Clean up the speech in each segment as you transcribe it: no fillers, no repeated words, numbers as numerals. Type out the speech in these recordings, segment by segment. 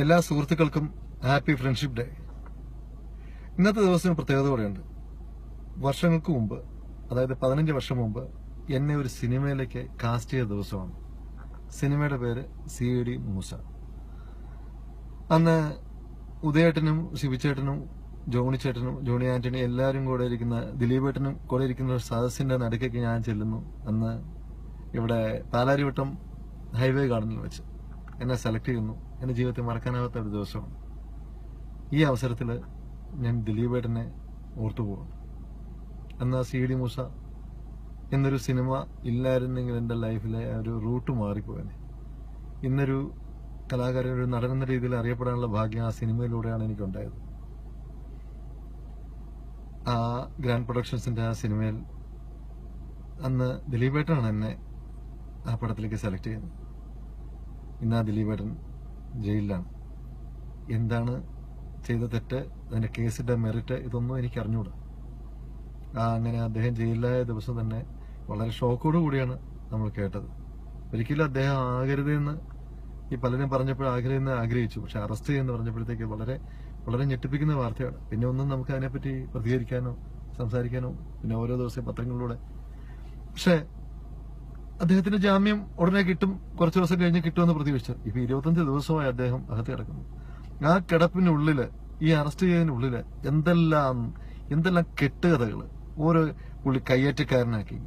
എല്ലാ സുഹൃത്തുക്കൾക്കും happy friendship day. ഇന്നത്തെ ദിവസത്തിന് പ്രത്യേകത കൂടെയുണ്ട്. വർഷങ്ങൾക്ക് മുമ്പ്, അതായത് 15 വർഷം മുമ്പ് എന്നെ ഒരു സിനിമയിലേക്ക് കാസ്റ്റ് ചെയ്ത ദിവസമാണ്. സിനിമയുടെ പേര് CID മൂസ. അന്ന് ഉദയേട്ടനും ശിവചേട്ടനും ജോണിച്ചേട്ടനും ജോണി ആന്റണി എല്ലാവരും കൂടെ ഇരിക്കുന്ന, ദിലീപേട്ടനും കൂടെ ഇരിക്കുന്ന ഒരു സദസ്സിന്റെ നടുക്കേക്ക് ഞാൻ ചെല്ലുന്നു. അന്ന് ഇവിടെ പാലാരിവട്ടം ഹൈവേ ഗാർഡനിൽ വെച്ച് എന്നെ സെലക്ട് ചെയ്യുന്നു. എന്റെ ജീവിതത്തിൽ മറക്കാനാവാത്ത ഒരു ദിവസമാണ്. ഈ അവസരത്തിൽ ഞാൻ ദിലീപേട്ടനെ ഓർത്തുപോകുന്നു. അന്ന് CID മൂസ എന്നൊരു സിനിമ ഇല്ലായിരുന്നെങ്കിൽ എന്റെ ലൈഫിലെ ഒരു റൂട്ട് മാറിപ്പോയനെ. ഇന്നൊരു കലാകാരൻ, ഒരു നടൻ എന്ന രീതിയിൽ അറിയപ്പെടാനുള്ള ഭാഗ്യം ആ സിനിമയിലൂടെയാണ് എനിക്കുണ്ടായത്. ആ ഗ്രാൻഡ് പ്രൊഡക്ഷൻസിന്റെ ആ സിനിമയിൽ അന്ന് ദിലീപേട്ടനാണ് എന്നെ ആ പടത്തിലേക്ക് സെലക്ട് ചെയ്യുന്നത്. ഇന്ന് ആ ദിലീപേട്ടൻ ജയിലിലാണ്. എന്താണ് ചെയ്ത തെറ്റ്, അതിന്റെ കേസിന്റെ മെറിറ്റ്, ഇതൊന്നും എനിക്ക് അറിഞ്ഞൂടാ. അങ്ങനെ അദ്ദേഹം ജയിലിലായ ദിവസം തന്നെ വളരെ ഷോക്കോട് കൂടിയാണ് നമ്മൾ കേട്ടത്. ഒരിക്കലും അദ്ദേഹം ആകരുതെന്ന് ഈ പലരും പറഞ്ഞപ്പോൾ ആകരുതെന്ന് ആഗ്രഹിച്ചു. പക്ഷെ അറസ്റ്റ് ചെയ്യുന്ന പറഞ്ഞപ്പോഴത്തേക്ക് വളരെ വളരെ ഞെട്ടിപ്പിക്കുന്ന വാർത്തയാണ്. പിന്നെ ഒന്നും നമുക്ക് അതിനെപ്പറ്റി പ്രതികരിക്കാനോ സംസാരിക്കാനോ, പിന്നെ ഓരോ ദിവസവും പത്രങ്ങളിലൂടെ. പക്ഷെ അദ്ദേഹത്തിന്റെ ജാമ്യം ഉടനെ കിട്ടും, കുറച്ചു ദിവസം കഴിഞ്ഞ് കിട്ടുമെന്ന് പ്രതീക്ഷിച്ചു. ഇപ്പൊ 25 ദിവസമായി അദ്ദേഹം അകത്ത് കിടക്കുന്നു. ആ കിടപ്പിനുള്ളില്, ഈ അറസ്റ്റ് ചെയ്തതിനുള്ളില് എന്തെല്ലാം കെട്ടുകഥകള്. ഓരോ പുള്ളി കയ്യേറ്റക്കാരനാക്കി,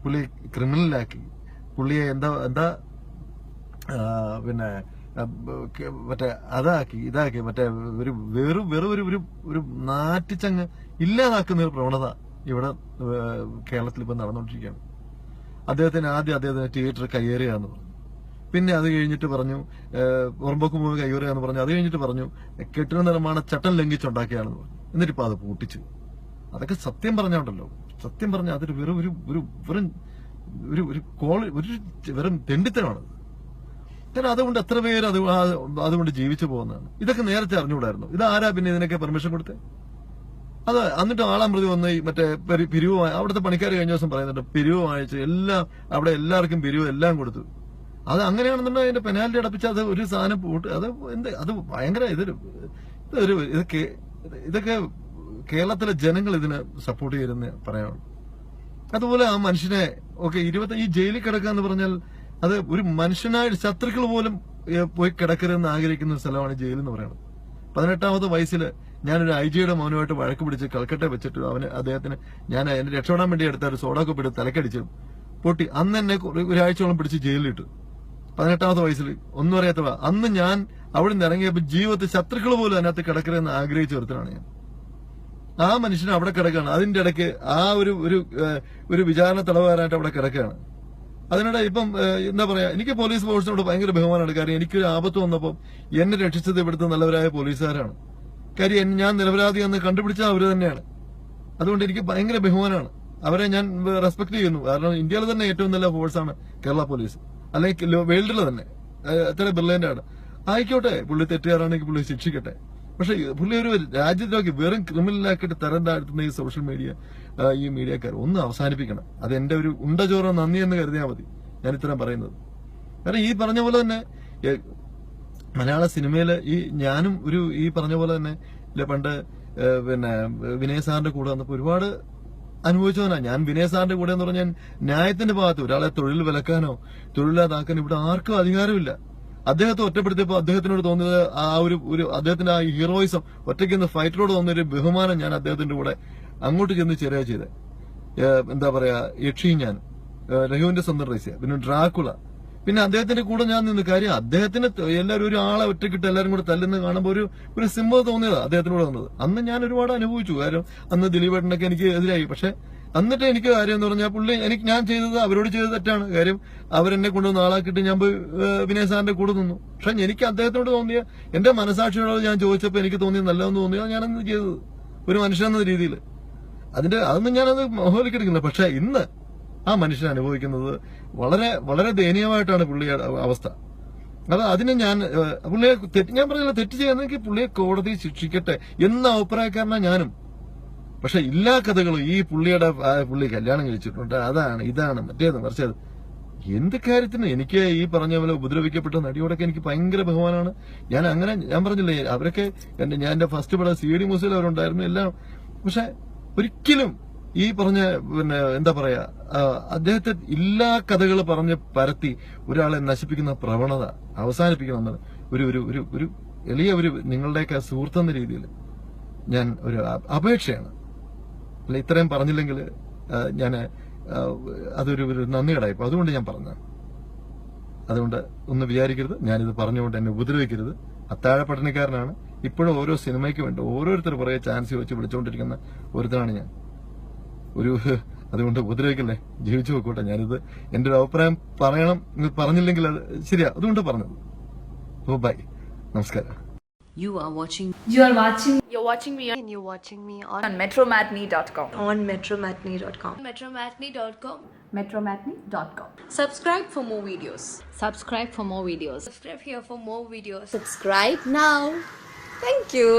പുള്ളി ക്രിമിനലാക്കി, പുള്ളിയെ എന്താ പിന്നെ മറ്റേ അതാക്കി ഇതാക്കി, മറ്റേ ഒരു ഒരു നാറ്റിച്ചങ്ങ് ഇല്ലാതാക്കുന്ന ഒരു പ്രവണത ഇവിടെ കേരളത്തിൽ ഇപ്പൊ നടന്നുകൊണ്ടിരിക്കുകയാണ്. അദ്ദേഹത്തിന് തിയേറ്റർ കയ്യേറുകയെന്ന് പറഞ്ഞു. പിന്നെ അത് കഴിഞ്ഞിട്ട് പറഞ്ഞു പുറമ്പോക്ക് മൂവി കയ്യേറുകയെന്ന് പറഞ്ഞു. അത് കഴിഞ്ഞിട്ട് പറഞ്ഞു കെട്ടിട നിർമ്മാണ ചട്ടം ലംഘിച്ചുണ്ടാക്കിയാണെന്ന് പറഞ്ഞു. എന്നിട്ടിപ്പോ അത് പൂട്ടിച്ചു. അതൊക്കെ സത്യം പറഞ്ഞോണ്ടല്ലോ, സത്യം പറഞ്ഞ അതൊരു വെറും തെണ്ടിത്തരമാണ്. കാരണം അതുകൊണ്ട് എത്ര പേര് അതുകൊണ്ട് ജീവിച്ചു പോകുന്നതാണ്. ഇതൊക്കെ നേരത്തെ അറിഞ്ഞുകൂടായിരുന്നു. ഇതാരാ പിന്നെ ഇതിനൊക്കെ പെർമിഷൻ കൊടുത്തേ? അത് എന്നിട്ട് ആളാമൃതി വന്ന് മറ്റേ പിരിവ്, അവിടുത്തെ പണിക്കാർ കഴിഞ്ഞ ദിവസം പറയുന്നുണ്ട് പിരിവ് വാങ്ങിച്ച് അവിടെ എല്ലാവർക്കും പിരിവ് എല്ലാം കൊടുത്തു. അത് അങ്ങനെയാണെന്നുണ്ടെങ്കിൽ അതിന്റെ പെനാൽറ്റി അടപ്പിച്ച് അത് ഒരു സാധനം പോട്ട് അത് ഭയങ്കര ഇതൊക്കെ കേരളത്തിലെ ജനങ്ങൾ ഇതിനെ സപ്പോർട്ട് ചെയ്യുന്ന പറയാനുള്ളൂ. അതുപോലെ ആ മനുഷ്യനെ ഈ ജയിലിൽ കിടക്കുക എന്ന് പറഞ്ഞാൽ അത് ഒരു മനുഷ്യനായിട്ട് ശത്രുക്കൾ പോലും പോയി കിടക്കരുതെന്ന് ആഗ്രഹിക്കുന്ന സ്ഥലമാണ് ജയിൽ എന്ന് പറയുന്നത്. 18ാമത്തെ വയസ്സിൽ ഞാനൊരു IG-യുടെ മൗനമായിട്ട് വഴക്ക് പിടിച്ച് കൽക്കട്ട വെച്ചിട്ട് അദ്ദേഹത്തിന് ഞാൻ എന്നെ രക്ഷപ്പെടാൻ വേണ്ടി എടുത്ത ഒരു സോഡാക്കൊപ്പ് എടുത്ത് തലക്കടിച്ചു പൊട്ടി. അന്ന് എന്നെ ഒരാഴ്ചയോളം പിടിച്ച് ജയിലിലിട്ടു. 18ാമത്തെ വയസ്സിൽ ഒന്നും അറിയാത്തവ. അന്ന് ഞാൻ അവിടെ നിന്ന് ഇറങ്ങിയപ്പോൾ ജീവിതത്തിൽ ശത്രുക്കൾ പോലും അതിനകത്ത് കിടക്കരുതെന്ന് ആഗ്രഹിച്ച ഒരുത്തനാണ് ഞാൻ. ആ മനുഷ്യൻ അവിടെ കിടക്കുകയാണ്. അതിന്റെ ഇടയ്ക്ക് ആ ഒരു വിചാരണ തടവുകാരായിട്ട് അവിടെ കിടക്കുകയാണ്. അതിനിടെ ഇപ്പം എന്താ പറയാ, എനിക്ക് പോലീസ് ഫോഴ്സിനോട് ഭയങ്കര ബഹുമാനമാണ്. കാര്യം എനിക്കൊരു ആപത്ത് വന്നപ്പോൾ എന്നെ രക്ഷിച്ചത് ഇവിടുത്തെ നല്ലവരായ പോലീസുകാരാണ്. കാര്യം ഞാൻ നിരപരാധി എന്ന് കണ്ടുപിടിച്ച അവര് തന്നെയാണ്. അതുകൊണ്ട് എനിക്ക് ഭയങ്കര ബഹുമാനമാണ്. അവരെ ഞാൻ റെസ്പെക്ട് ചെയ്യുന്നു. കാരണം ഇന്ത്യയിലെ തന്നെ ഏറ്റവും നല്ല ഫോഴ്സാണ് കേരള പോലീസ്, അല്ലെങ്കിൽ വേൾഡിലെ തന്നെ അത്ര ബ്രില്യന്റ് ആണ്. ആയിക്കോട്ടെ, പുള്ളി തെറ്റുകാരാണെങ്കിൽ പുള്ളി ശിക്ഷിക്കട്ടെ. പക്ഷെ പുള്ളി ഒരു രാജ്യത്തിലേക്ക് വെറും ക്രിമിനലാക്കിയിട്ട് തരം താഴ്ത്തുന്ന ഈ സോഷ്യൽ മീഡിയ, ഈ മീഡിയക്കാർ ഒന്ന് അവസാനിപ്പിക്കണം. അത് എന്റെ ഒരു ഉണ്ടചോറ നന്ദി എന്ന് കരുതിയാൽ മതി ഞാൻ ഇത്രയും പറയുന്നത്. കാരണം ഈ പറഞ്ഞ പോലെ തന്നെ മലയാള സിനിമയില് ഞാനും ഈ പറഞ്ഞ പോലെ തന്നെ പണ്ട് പിന്നെ വിനയ സാറിന്റെ കൂടെ വന്നപ്പോ ഒരുപാട് അനുഭവിച്ചവനാ ഞാൻ. വിനയ സാറിന്റെ കൂടെ എന്ന് പറഞ്ഞാൽ ന്യായത്തിന്റെ ഭാഗത്ത് ഒരാളെ തൊഴിൽ വിലക്കാനോ തൊഴിലില്ലാതാക്കാനോ ഇവിടെ ആർക്കും അധികാരമില്ല. അദ്ദേഹത്തെ ഒറ്റപ്പെടുത്തിയപ്പോൾ അദ്ദേഹത്തിനോട് തോന്നിയത് അദ്ദേഹത്തിന്റെ ആ ഹീറോയിസം, ഒറ്റയ്ക്ക് ഫൈറ്ററോട് തോന്നിയ ഒരു ബഹുമാനം ഞാൻ അദ്ദേഹത്തിന്റെ കൂടെ അങ്ങോട്ട് ചെന്ന് ചേരുക ചെയ്തത്. എന്താ പറയാ, യക്ഷിയും ഞാൻ, രഘുവിന്റെ സ്വന്തം റേസ്യ, പിന്നെ ഡ്രാക്കുള, പിന്നെ അദ്ദേഹത്തിന്റെ കൂടെ ഞാൻ നിന്ന്. കാര്യം അദ്ദേഹത്തിന് എല്ലാവരും ഒരു ആളെ ഒറ്റക്കിട്ട് എല്ലാവരും കൂടെ തല്ലുന്ന കാണുമ്പോൾ ഒരു സിംബൽ തോന്നിയതാ അദ്ദേഹത്തിനോട് വന്നത്. അന്ന് ഞാൻ ഒരുപാട് അനുഭവിച്ചു. കാര്യം അന്ന് ദിലീപേട്ടനൊക്കെ എനിക്ക് എതിരായി. പക്ഷെ എന്നിട്ട് എനിക്ക് കാര്യം എന്ന് പറഞ്ഞാൽ ഞാൻ ചെയ്തത് അവരോട് ചെയ്തത് തെറ്റാണ്. കാര്യം അവരെന്നെ കൊണ്ടുവന്ന് ആളാക്കിയിട്ട് ഞാൻ പോയി വിനയ സാറിന്റെ കൂടെ നിന്നു. പക്ഷെ എനിക്ക് അദ്ദേഹത്തിനോട് തോന്നിയ, എന്റെ മനസാക്ഷിയോട് ഞാൻ ചോദിച്ചപ്പോൾ എനിക്ക് തോന്നിയത് നല്ലതെന്ന് തോന്നിയത് ഞാനന്ന് ചെയ്തത് ഒരു മനുഷ്യനെന്ന രീതിയിൽ. അതൊന്നും ഞാനത് മോഹോലിക്കെടുക്കില്ല. പക്ഷെ ഇന്ന് ആ മനുഷ്യൻ അനുഭവിക്കുന്നത് വളരെ വളരെ ദയനീയമായിട്ടാണ് പുള്ളിയുടെ അവസ്ഥ. അതിന് ഞാൻ ഞാൻ പറഞ്ഞില്ല, തെറ്റ് ചെയ്യുന്നെങ്കിൽ പുള്ളിയെ കോടതി ശിക്ഷിക്കട്ടെ എന്ന അഭിപ്രായക്കാരനാണ് ഞാനും. പക്ഷെ എല്ലാ കഥകളും പുള്ളി കല്യാണം കഴിച്ചിട്ടുണ്ട്, അതാണ് ഇതാണ് മറ്റേത് മറിച്ചത് എന്ത് കാര്യത്തിന് എനിക്ക് ഈ പറഞ്ഞ പോലെ ഉപദ്രവിക്കപ്പെട്ട നടിയോടൊക്കെ എനിക്ക് ഭയങ്കര ബഹുമാനമാണ്. ഞാൻ പറഞ്ഞില്ലേ, അവരൊക്കെ ഞാൻ എന്റെ ഫസ്റ്റ് പടം CD മ്യൂസിയിൽ അവരുണ്ടായിരുന്നു എല്ലാം. പക്ഷെ ഒരിക്കലും ഈ പറഞ്ഞ എന്താ പറയാ, അദ്ദേഹത്തെ എല്ലാ കഥകൾ പറഞ്ഞ് പരത്തി ഒരാളെ നശിപ്പിക്കുന്ന പ്രവണത അവസാനിപ്പിക്കണമെന്ന് ഒരു എളിയ നിങ്ങളുടെയൊക്കെ സുഹൃത്തെന്ന രീതിയിൽ ഞാൻ ഒരു അപേക്ഷയാണ്. അല്ല, ഇത്രയും പറഞ്ഞില്ലെങ്കിൽ ഞാൻ അതൊരു നന്ദി കടായിപ്പോ. അതുകൊണ്ട് ഞാൻ പറഞ്ഞ, അതുകൊണ്ട് ഒന്ന് വിചാരിക്കരുത്, ഞാനിത് പറഞ്ഞുകൊണ്ട് എന്നെ ഉപദ്രവിക്കരുത്. അത്താഴ പഠനക്കാരനാണ്. ഇപ്പോഴും ഓരോ സിനിമയ്ക്ക് വേണ്ടി ഓരോരുത്തർ പുറകെ ചാൻസ് വെച്ച് വിളിച്ചുകൊണ്ടിരിക്കുന്ന ഒരുത്തനാണ് ഞാൻ. അതുകൊണ്ട് ഉപദ്രവിക്കല്ലേ, ജീവിച്ചു നോക്കൂട്ടെ. ഞാനിത് എന്റെ ഒരു അഭിപ്രായം പറഞ്ഞില്ലെങ്കിൽ അത് ശരിയാ, അതുകൊണ്ട് പറഞ്ഞത്. ഓ ബൈ, നമസ്കാരം. You're watching me on metromatney.com. on metromatney.com. metromatney.com. Subscribe for more videos. Subscribe for more videos. Subscribe here for more videos. Subscribe now. Thank you.